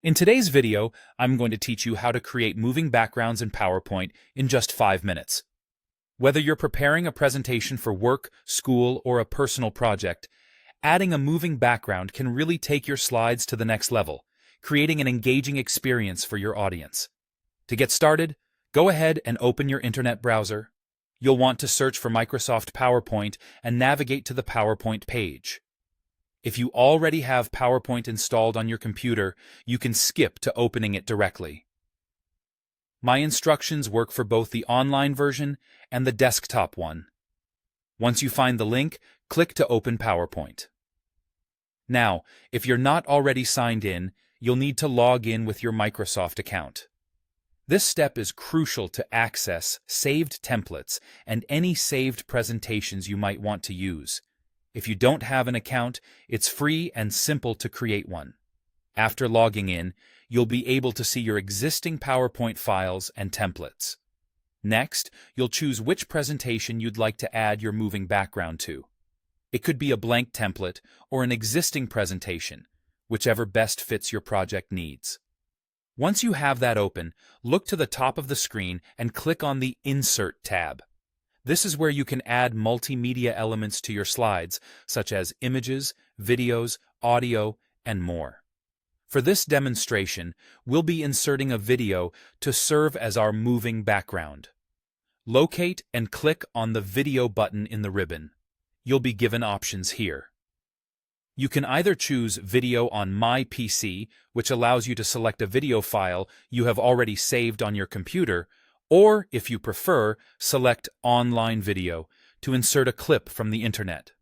In today's video, I'm going to teach you how to create moving backgrounds in PowerPoint in just 5 minutes. Whether you're preparing a presentation for work, school, or a personal project, adding a moving background can really take your slides to the next level, creating an engaging experience for your audience. To get started, go ahead and open your internet browser. You'll want to search for Microsoft PowerPoint and navigate to the PowerPoint page. If you already have PowerPoint installed on your computer, you can skip to opening it directly. My instructions work for both the online version and the desktop one. Once you find the link, click to open PowerPoint. Now, if you're not already signed in, you'll need to log in with your Microsoft account. This step is crucial to access saved templates and any saved presentations you might want to use. If you don't have an account, it's free and simple to create one. After logging in, you'll be able to see your existing PowerPoint files and templates. Next, you'll choose which presentation you'd like to add your moving background to. It could be a blank template or an existing presentation, whichever best fits your project needs. Once you have that open, look to the top of the screen and click on the Insert tab. This is where you can add multimedia elements to your slides, such as images, videos, audio, and more. For this demonstration, we'll be inserting a video to serve as our moving background. Locate and click on the Video button in the ribbon. You'll be given options here. You can either choose Video on My PC, which allows you to select a video file you have already saved on your computer, or, if you prefer, select Online Video to insert a clip from the internet.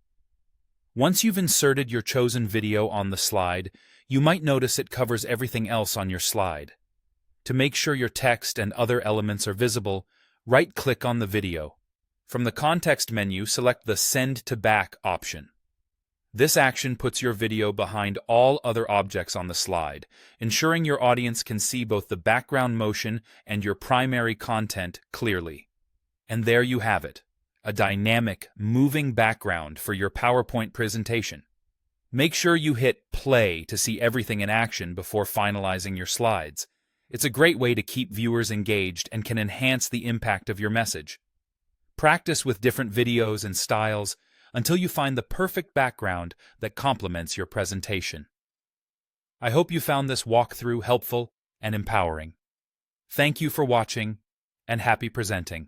Once you've inserted your chosen video on the slide, you might notice it covers everything else on your slide. To make sure your text and other elements are visible, right-click on the video. From the context menu, select the Send to Back option. This action puts your video behind all other objects on the slide, ensuring your audience can see both the background motion and your primary content clearly. And there you have it, a dynamic, moving background for your PowerPoint presentation. Make sure you hit play to see everything in action before finalizing your slides. It's a great way to keep viewers engaged and can enhance the impact of your message. Practice with different videos and styles until you find the perfect background that complements your presentation. I hope you found this walkthrough helpful and empowering. Thank you for watching, and happy presenting.